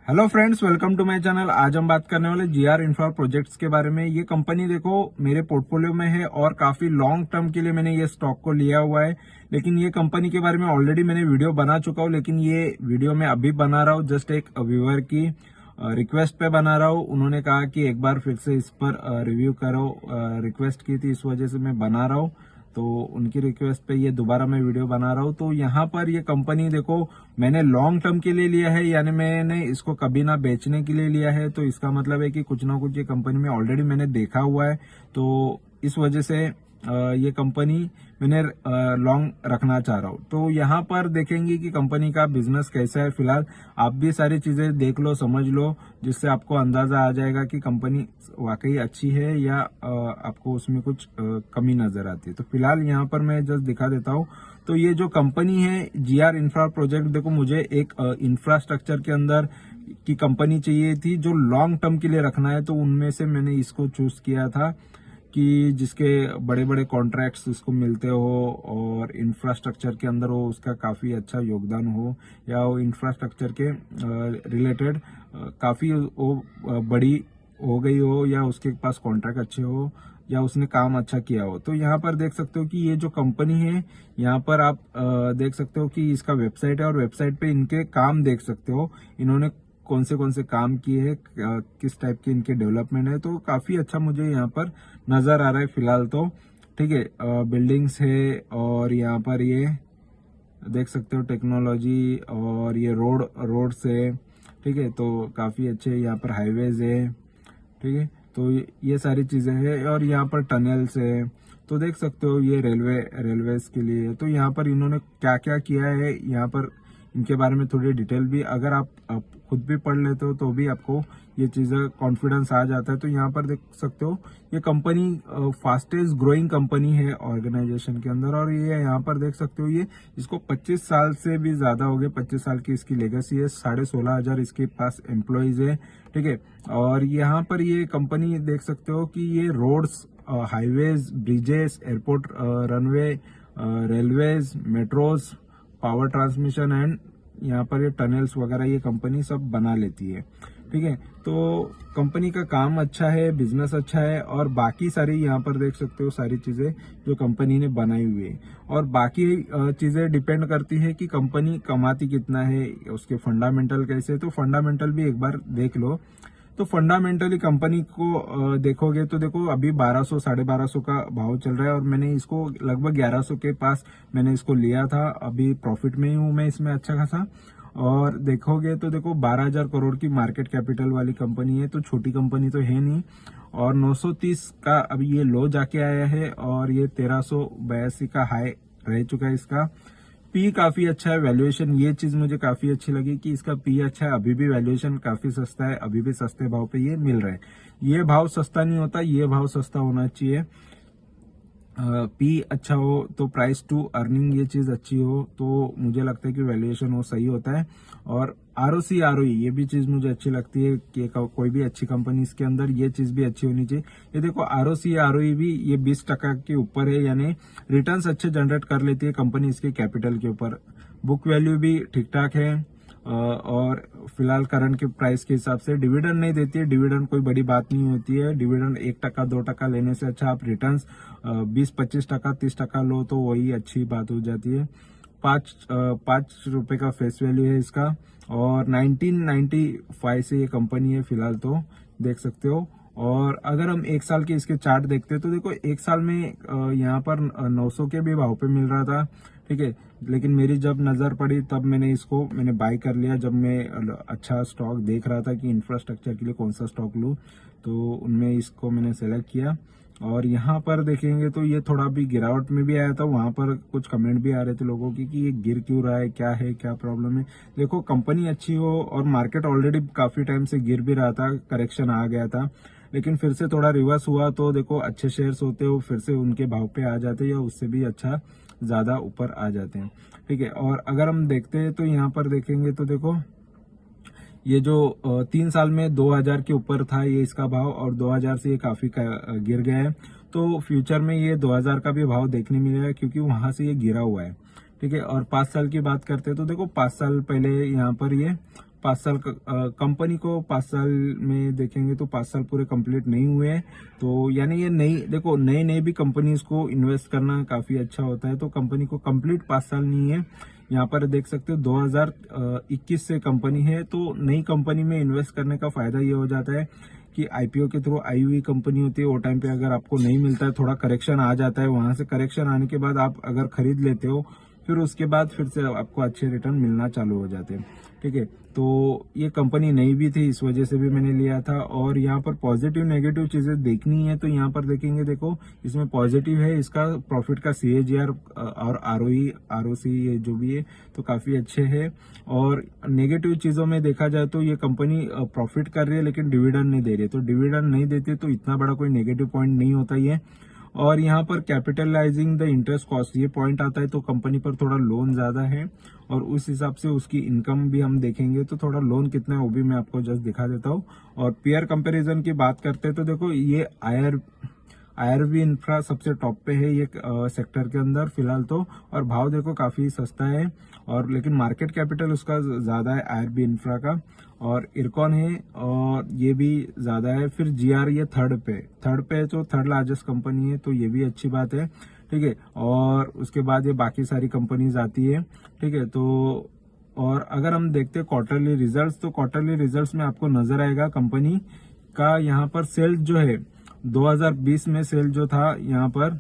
Hello friends, welcome to my channel. आज हम बात करने वाले जीआर इंफ्रा प्रोजेक्ट्स के बारे में। ये कंपनी देखो मेरे पोर्टफोलियो में है और काफी लॉन्ग टर्म के लिए मैंने ये स्टॉक को लिया हुआ है। लेकिन ये कंपनी के बारे में ऑलरेडी मैंने वीडियो बना चुका हूँ, लेकिन ये वीडियो मैं अभी बना रहा हूँ जस्ट एक व्यूअर की रिक्वेस्ट पे बना रहा हूँ। उन्होंने कहा कि एक बार फिर से इस पर रिव्यू करो, रिक्वेस्ट की थी, इस वजह से मैं बना रहा हूँ। तो उनकी रिक्वेस्ट पे ये दोबारा मैं वीडियो बना रहा हूँ। तो यहाँ पर ये कंपनी देखो मैंने लॉन्ग टर्म के लिए लिया है, यानी मैंने इसको कभी ना बेचने के लिए लिया है। तो इसका मतलब है कि कुछ ना कुछ ये कंपनी में ऑलरेडी मैंने देखा हुआ है। तो इस वजह से ये कंपनी मैंने लॉन्ग रखना चाह रहा हूँ। तो यहाँ पर देखेंगे कि कंपनी का बिजनेस कैसा है। फिलहाल आप भी सारी चीजें देख लो, समझ लो, जिससे आपको अंदाजा आ जाएगा कि कंपनी वाकई अच्छी है या आपको उसमें कुछ कमी नजर आती है। तो फिलहाल यहाँ पर मैं जस्ट दिखा देता हूँ। तो ये जो कंपनी है जीआर इंफ्रा प्रोजेक्ट, देखो मुझे एक इंफ्रास्ट्रक्चर के अंदर की कंपनी चाहिए थी जो लॉन्ग टर्म के लिए रखना है। तो उनमें से मैंने इसको चूज किया था कि जिसके बड़े बड़े कॉन्ट्रैक्ट्स उसको मिलते हो और इंफ्रास्ट्रक्चर के अंदर वो उसका काफी अच्छा योगदान हो, या वो इंफ्रास्ट्रक्चर के रिलेटेड काफी वो बड़ी हो गई हो, या उसके पास कॉन्ट्रैक्ट अच्छे हो, या उसने काम अच्छा किया हो। तो यहाँ पर देख सकते हो कि ये जो कंपनी है, यहाँ पर आप देख सकते हो कि इसका वेबसाइट है और वेबसाइट पे इनके काम देख सकते हो, इन्होंने कौन से काम किए हैं, किस टाइप के इनके डेवलपमेंट है। तो काफी अच्छा मुझे यहाँ पर नजर आ रहा है फिलहाल तो। ठीक है, बिल्डिंग्स है और यहाँ पर ये देख सकते हो टेक्नोलॉजी, और ये रोड्स है। ठीक है, तो काफी अच्छे यहाँ पर हाईवेज है। ठीक है, तो ये सारी चीजें हैं और यहाँ पर टनल्स है। तो देख सकते हो ये रेलवेज के लिए। तो यहाँ पर इन्होंने क्या क्या किया है, यहाँ पर इनके बारे में थोड़ी डिटेल भी अगर आप खुद भी पढ़ लेते हो तो भी आपको ये चीजें कॉन्फिडेंस आ जाता है। तो यहाँ पर देख सकते हो ये कंपनी फास्टेस्ट ग्रोइंग कंपनी है ऑर्गेनाइजेशन के अंदर। और ये यहाँ पर देख सकते हो ये इसको 25 साल से भी ज्यादा हो गए, 25 साल की इसकी लेगेसी है, 16,500 इसके पास एम्प्लॉयज है। ठीक है, और यहाँ पर ये कंपनी देख सकते हो कि ये roads, highways, bridges, airport, runway, railways, metros, power transmission and यहाँ पर ये टनल्स वगैरह ये कंपनी सब बना लेती है। ठीक है, तो कंपनी का काम अच्छा है, बिजनेस अच्छा है, और बाकी सारी यहाँ पर देख सकते हो सारी चीजें जो कंपनी ने बनाई हुई है। और बाकी चीजें डिपेंड करती है कि कंपनी कमाती कितना है, उसके फंडामेंटल कैसे है। तो फंडामेंटल भी एक बार देख लो। तो फंडामेंटली कंपनी को देखोगे तो देखो अभी 1200 1250 का भाव चल रहा है और मैंने इसको लगभग 1100 के पास मैंने इसको लिया था। अभी प्रॉफिट में ही हूं मैं इसमें अच्छा खासा। और देखोगे तो देखो 12,000 करोड़ की मार्केट कैपिटल वाली कंपनी है, तो छोटी कंपनी तो है नहीं। और 930 का अभी ये लो जाके आया है और ये 1382 का हाई रह चुका है इसका। पी काफी अच्छा है, वैल्यूएशन, ये चीज मुझे काफी अच्छी लगी कि इसका पी अच्छा है, अभी भी वैल्यूएशन काफी सस्ता है, अभी भी सस्ते भाव पे ये मिल रहा है। ये भाव सस्ता नहीं होता, ये भाव सस्ता होना चाहिए। पी अच्छा हो तो प्राइस टू अर्निंग ये चीज अच्छी हो तो मुझे लगता है कि वैल्यूएशन वो सही होता है। और आरओसी आरओई ये भी चीज मुझे अच्छी लगती है कि कोई भी अच्छी कंपनी इसके अंदर ये चीज भी अच्छी होनी चाहिए। ये देखो आरओसी आरओई भी ये 20% के ऊपर है, यानी रिटर्न्स अच्छे जनरेट कर लेती है कंपनी इसके कैपिटल के ऊपर। बुक वैल्यू भी ठीक ठाक है। और फिलहाल करंट के प्राइस के हिसाब से डिविडेंड नहीं देती है। डिविडेंड कोई बड़ी बात नहीं होती है, डिविडेंड 1% 2% लेने से अच्छा आप रिटर्न्स 20-25%, 30% लो तो वही अच्छी बात हो जाती है। 5 रुपए का फेस वैल्यू है इसका और 1995 से ये कंपनी है फिलहाल, तो देख सकते हो। और अगर हम एक साल के इसके चार्ट देखते हैं तो देखो एक साल में यहाँ पर 900 के भी भाव पे मिल रहा था। ठीक है, लेकिन मेरी जब नजर पड़ी तब मैंने बाय कर लिया, जब मैं अच्छा स्टॉक देख रहा था कि इंफ्रास्ट्रक्चर के लिए कौन सा स्टॉक लूं, तो उनमें इसको मैंने सेलेक्ट किया। और यहाँ पर देखेंगे तो ये थोड़ा भी गिरावट में भी आया था, वहां पर कुछ कमेंट भी आ रहे थे लोगों की कि ये गिर क्यों रहा है, क्या प्रॉब्लम है। देखो कंपनी अच्छी हो और मार्केट ऑलरेडी काफी टाइम से गिर भी रहा था, करेक्शन आ गया था, लेकिन फिर से थोड़ा रिवर्स हुआ तो देखो अच्छे शेयर्स होते हो फिर से उनके भाव पे आ जाते हैं या उससे भी अच्छा ज्यादा ऊपर आ जाते हैं। ठीक है, और अगर हम देखते हैं तो यहाँ पर देखेंगे तो देखो ये जो 3 साल में 2,000 के ऊपर था ये इसका भाव, और 2,000 से ये काफी गिर गया है। तो फ्यूचर में ये 2,000 का भी भाव देखने मिलेगा क्योंकि वहां से ये गिरा हुआ है। ठीक है, और 5 साल की बात करते हैं तो देखो 5 साल पहले यहाँ पर ये कंपनी को 5 साल में देखेंगे तो 5 साल पूरे कंप्लीट नहीं हुए हैं। तो यानी ये नई भी कंपनीज को इन्वेस्ट करना काफी अच्छा होता है। तो कंपनी को कंप्लीट 5 साल नहीं है। यहाँ पर देख सकते हो 2021 से कंपनी है। तो नई कंपनी में इन्वेस्ट करने का फायदा ये हो जाता है कि आईपीओ के थ्रू आई हुई कंपनी होती है, वो टाइम पे अगर आपको नहीं मिलता है, थोड़ा करेक्शन आ जाता है, वहां से करेक्शन आने के बाद आप अगर खरीद लेते हो, फिर उसके बाद फिर से आपको अच्छे रिटर्न मिलना चालू हो जाते हैं। ठीक है, तो ये कंपनी नई भी थी, इस वजह से भी मैंने लिया था। और यहाँ पर पॉजिटिव नेगेटिव चीजें देखनी है तो यहाँ पर देखेंगे, देखो इसमें पॉजिटिव है इसका प्रॉफिट का CAGR और ROC ये जो भी है तो काफी अच्छे है। और नेगेटिव चीजों में देखा जाए तो ये कंपनी प्रॉफिट कर रही है लेकिन डिविडेंड नहीं दे रही है। तो डिविडेंड नहीं देती तो इतना बड़ा कोई नेगेटिव पॉइंट नहीं होता ये। और यहाँ पर कैपिटलाइजिंग द इंटरेस्ट कॉस्ट ये पॉइंट आता है, तो कंपनी पर थोड़ा लोन ज्यादा है और उस हिसाब से उसकी इनकम भी हम देखेंगे तो थोड़ा लोन कितना है वो भी मैं आपको जस्ट दिखा देता हूँ। और पीयर कंपैरिजन की बात करते हैं तो देखो ये IRB इंफ्रा सबसे टॉप पे है ये सेक्टर के अंदर फिलहाल तो। और भाव देखो काफी सस्ता है, और लेकिन मार्केट कैपिटल उसका ज्यादा है IRB इंफ्रा का। और इरकॉन है और ये भी ज्यादा है। फिर GR ये थर्ड पे है, तो थर्ड लार्जेस्ट कंपनी है, तो ये भी अच्छी बात है। ठीक है, और उसके बाद ये बाकी सारी कंपनीज आती है। ठीक है, तो और अगर हम देखते हैं क्वार्टरली रिजल्ट्स, तो क्वार्टरली रिजल्ट्स में आपको नजर आएगा कंपनी का यहाँ पर सेल्स जो है 2020 में सेल जो था यहाँ पर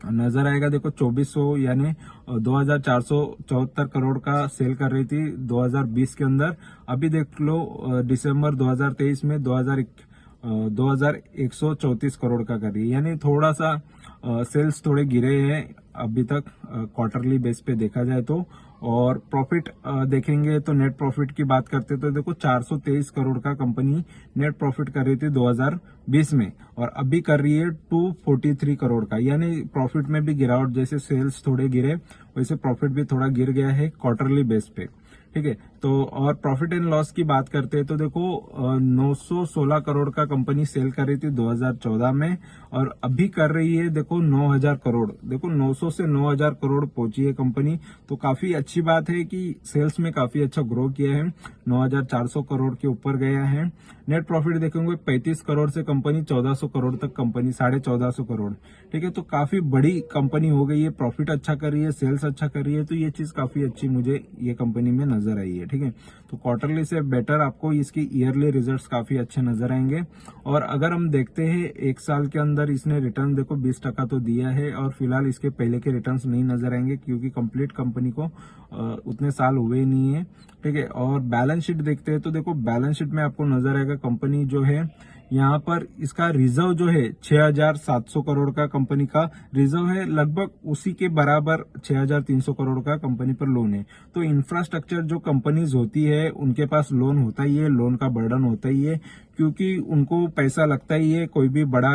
नजर आएगा, देखो 2400 यानी 2474 करोड़ का सेल कर रही थी 2020 के अंदर। अभी देख लो दिसंबर 2023 में 2134 करोड़ का कर रही है, यानी थोड़ा सा सेल्स थोड़े गिरे हैं अभी तक क्वार्टरली बेस पे देखा जाए तो। और प्रॉफिट देखेंगे तो नेट प्रॉफिट की बात करते तो देखो 423 करोड़ का कंपनी नेट प्रॉफिट कर रही थी 2020 में, और अभी कर रही है 243 करोड़ का, यानी प्रॉफिट में भी गिरावट, जैसे सेल्स थोड़े गिरे वैसे प्रॉफिट भी थोड़ा गिर गया है क्वार्टरली बेस पे। ठीक है, तो और प्रॉफिट एंड लॉस की बात करते हैं तो देखो 916 करोड़ का कंपनी सेल कर रही थी 2014 में, और अभी कर रही है देखो 9000 करोड़। देखो 900 से 9000 करोड़ पहुंची है कंपनी, तो काफी अच्छी बात है कि सेल्स में काफी अच्छा ग्रो किया है, 9400 करोड़ के ऊपर गया है। नेट प्रॉफिट देखेंगे 35 करोड़ से कंपनी 1400 करोड़ तक, कंपनी 1450 करोड़। ठीक है, तो काफी बड़ी कंपनी हो गई है, प्रॉफिट अच्छा कर रही है, सेल्स अच्छा कर रही है, तो ये चीज काफी अच्छी मुझे ये कंपनी में नजर आई है। ठीक है, तो क्वार्टरली से बेटर आपको इसकी ईयरली रिजल्ट्स काफी अच्छे नजर आएंगे। और अगर हम देखते हैं एक साल के अंदर इसने रिटर्न देखो 20% तो दिया है, और फिलहाल इसके पहले के रिटर्न्स नहीं नजर आएंगे क्योंकि कंप्लीट कंपनी को उतने साल हुए नहीं है। ठीक है, और बैलेंस शीट देखते हैं तो देखो बैलेंस शीट में आपको नजर आएगा कंपनी जो है यहाँ पर इसका रिजर्व जो है 6700 करोड़ का कंपनी का रिजर्व है, लगभग उसी के बराबर 6300 करोड़ का कंपनी पर लोन है। तो इंफ्रास्ट्रक्चर जो कंपनीज होती है उनके पास लोन होता ही है, लोन का बर्डन होता ही है, क्योंकि उनको पैसा लगता ही है कोई भी बड़ा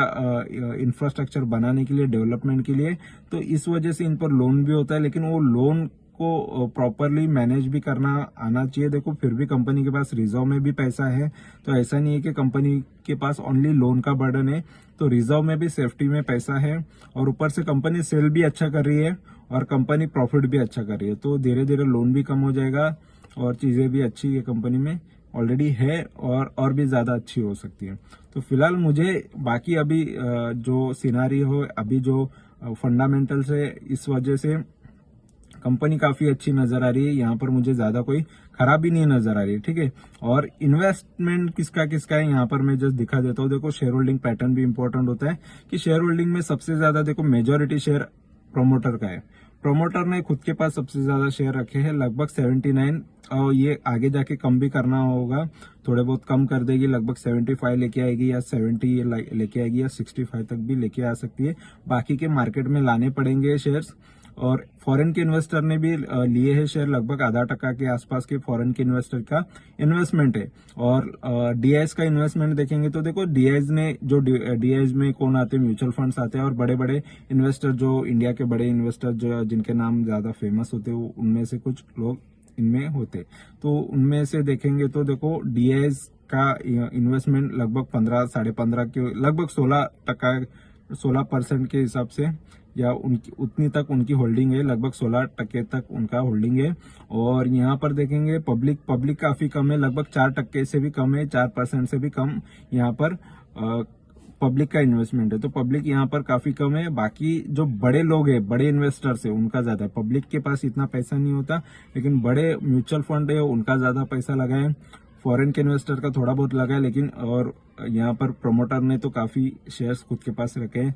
इंफ्रास्ट्रक्चर बनाने के लिए, डेवलपमेंट के लिए, तो इस वजह से इन पर लोन भी होता है। लेकिन वो लोन को प्रॉपरली मैनेज भी करना आना चाहिए। देखो फिर भी कंपनी के पास रिजर्व में भी पैसा है, तो ऐसा नहीं है कि कंपनी के पास ओनली लोन का बर्डन है, तो रिजर्व में भी सेफ्टी में पैसा है, और ऊपर से कंपनी सेल भी अच्छा कर रही है और कंपनी प्रॉफिट भी अच्छा कर रही है, तो धीरे धीरे लोन भी कम हो जाएगा और चीजें भी अच्छी ये कंपनी में ऑलरेडी है और भी ज्यादा अच्छी हो सकती है। तो फिलहाल मुझे बाकी अभी जो सिनारी हो, अभी जो फंडामेंटल्स है, इस वजह से कंपनी काफी अच्छी नजर आ रही है, यहाँ पर मुझे ज्यादा कोई खराबी नहीं नजर आ रही है। ठीक है, और इन्वेस्टमेंट किसका किसका है यहाँ पर मैं जस्ट दिखा देता हूँ। देखो शेयर होल्डिंग पैटर्न भी इंपॉर्टेंट होता है कि शेयर होल्डिंग में सबसे ज्यादा देखो मेजोरिटी शेयर प्रोमोटर का है, प्रोमोटर ने खुद के पास सबसे ज्यादा शेयर रखे हैं लगभग 79, और ये आगे जाके कम भी करना होगा, थोड़े बहुत कम कर देगी, लगभग 75 लेके आएगी या 70 लेके आएगी या 65 तक भी लेके आ सकती है। बाकी के मार्केट में लाने पड़ेंगे शेयर्स। और फॉरेन के इन्वेस्टर ने भी लिए हैं शेयर, लगभग आधा टका के आसपास के फॉरेन के इन्वेस्टर का इन्वेस्टमेंट है। और डीआईएस का इन्वेस्टमेंट देखेंगे तो देखो डीआईएस ने जो डीआईएस में कौन आते हैं, म्यूचुअल फंड्स आते हैं, और बड़े बड़े इन्वेस्टर जो इंडिया के बड़े इन्वेस्टर जो जिनके नाम ज्यादा फेमस होते हैं उनमें से कुछ लोग इनमें होते, तो उनमें से देखेंगे तो देखो डीआईएस का इन्वेस्टमेंट लगभग 15 15.5 के लगभग 16% के हिसाब से या उनकी उतनी तक उनकी होल्डिंग है, लगभग 16% तक उनका होल्डिंग है। और यहाँ पर देखेंगे पब्लिक काफी कम है, लगभग 4% से भी कम है, 4% से भी कम यहाँ पर पब्लिक का इन्वेस्टमेंट है। तो पब्लिक यहाँ पर काफी कम है। बाकी जो बड़े लोग हैं, बड़े इन्वेस्टर्स है, उनका ज्यादा है। पब्लिक के पास इतना पैसा नहीं होता, लेकिन बड़े म्यूचुअल फंड है उनका ज्यादा पैसा लगा है। फॉरेन के इन्वेस्टर का थोड़ा बहुत लगा है, लेकिन और यहाँ पर प्रमोटर ने तो काफी शेयर्स खुद के पास रखे हैं।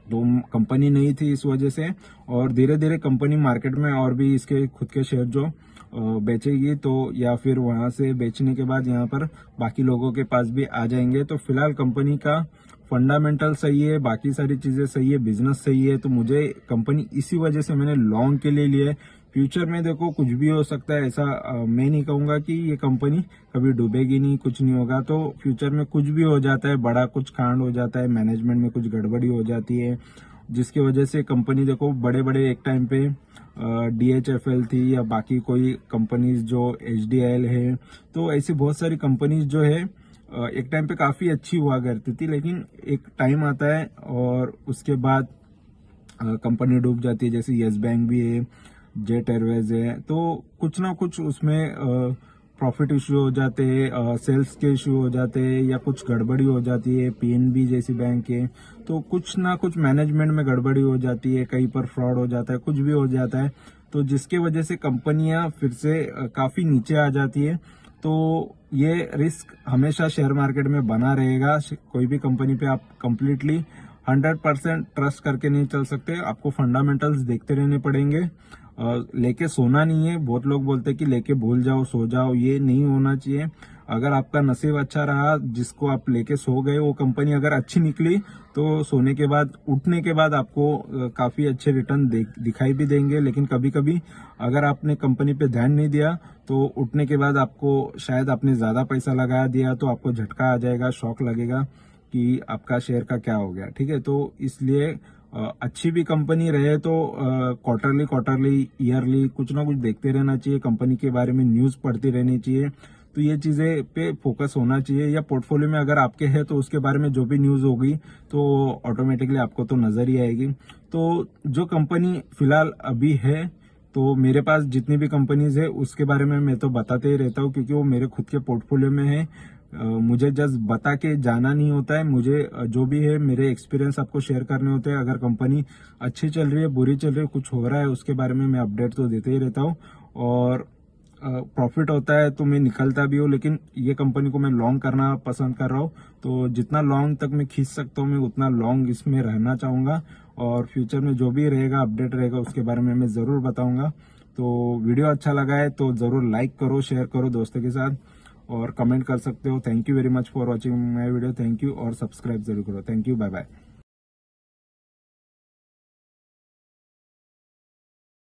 तो कंपनी नहीं थी इस वजह से, और धीरे धीरे कंपनी मार्केट में और भी इसके खुद के शेयर जो बेचेगी, तो या फिर वहां से बेचने के बाद यहाँ पर बाकी लोगों के पास भी आ जाएंगे। तो फिलहाल कंपनी का फंडामेंटल सही है, बाकी सारी चीजें सही है, बिजनेस सही है। तो मुझे कंपनी इसी वजह से मैंने लॉन्ग के लिए लिया है। फ्यूचर में देखो कुछ भी हो सकता है, ऐसा मैं नहीं कहूंगा कि ये कंपनी कभी डूबेगी नहीं, कुछ नहीं होगा। तो फ्यूचर में कुछ भी हो जाता है, बड़ा कुछ कांड हो जाता है, मैनेजमेंट में कुछ गड़बड़ी हो जाती है, जिसकी वजह से कंपनी देखो बड़े बड़े एक टाइम पे DHFL थी या बाकी कोई कंपनीज जो HDIL है, तो ऐसी बहुत सारी कंपनीज जो है एक टाइम पे काफी अच्छी हुआ करती थी, लेकिन एक टाइम आता है और उसके बाद कंपनी डूब जाती है। जैसे यस बैंक भी है, जेट एयरवेज है, तो कुछ ना कुछ उसमें प्रॉफिट इश्यू हो जाते हैं, सेल्स के इश्यू हो जाते हैं, या कुछ गड़बड़ी हो जाती है। PNB जैसी बैंक है, तो कुछ ना कुछ मैनेजमेंट में गड़बड़ी हो जाती है, कहीं पर फ्रॉड हो जाता है, कुछ भी हो जाता है। तो जिसके वजह से कंपनियां फिर से काफी नीचे आ जाती है। तो ये रिस्क हमेशा शेयर मार्केट में बना रहेगा। कोई भी कंपनी पे आप कंप्लीटली 100% ट्रस्ट करके नहीं चल सकते, आपको फंडामेंटल्स देखते रहने पड़ेंगे। लेके सोना नहीं है। बहुत लोग बोलते हैं कि लेके भूल जाओ, सो जाओ, ये नहीं होना चाहिए। अगर आपका नसीब अच्छा रहा, जिसको आप लेके सो गए, वो कंपनी अगर अच्छी निकली, तो सोने के बाद, उठने के बाद आपको काफी अच्छे रिटर्न दिखाई भी देंगे। लेकिन कभी कभी अगर आपने कंपनी पे ध्यान नहीं दिया, तो उठने के बाद आपको शायद आपने ज्यादा पैसा लगा दिया, तो आपको झटका आ जाएगा, शॉक लगेगा कि आपका शेयर का क्या हो गया। ठीक है, तो इसलिए अच्छी भी कंपनी रहे तो क्वार्टरली ईयरली कुछ ना कुछ देखते रहना चाहिए, कंपनी के बारे में न्यूज पढ़ती रहनी चाहिए। तो ये चीजें पे फोकस होना चाहिए। या पोर्टफोलियो में अगर आपके है, तो उसके बारे में जो भी न्यूज होगी तो ऑटोमेटिकली आपको तो नजर ही आएगी। तो जो कंपनी फिलहाल अभी है, तो मेरे पास जितनी भी कंपनीज है उसके बारे में मैं तो बताते ही रहता हूँ, क्योंकि वो मेरे खुद के पोर्टफोलियो में है। मुझे जस्ट बता के जाना नहीं होता है, मुझे जो भी है मेरे एक्सपीरियंस आपको शेयर करने होते हैं। अगर कंपनी अच्छी चल रही है, बुरी चल रही है, कुछ हो रहा है, उसके बारे में मैं अपडेट तो देते ही रहता हूँ। और प्रॉफिट होता है तो मैं निकलता भी हूँ, लेकिन ये कंपनी को मैं लॉन्ग करना पसंद कर रहा हूँ। तो जितना लॉन्ग तक मैं खींच सकता हूँ, मैं उतना लॉन्ग इसमें रहना चाहूंगा। और फ्यूचर में जो भी रहेगा, अपडेट रहेगा, उसके बारे में मैं जरूर बताऊंगा। तो वीडियो अच्छा लगा है तो जरूर लाइक करो, शेयर करो दोस्तों के साथ, और कमेंट कर सकते हो। Thank you very much for watching my video. Thank you, और सब्सक्राइब जरूर करो। Thank you, bye bye.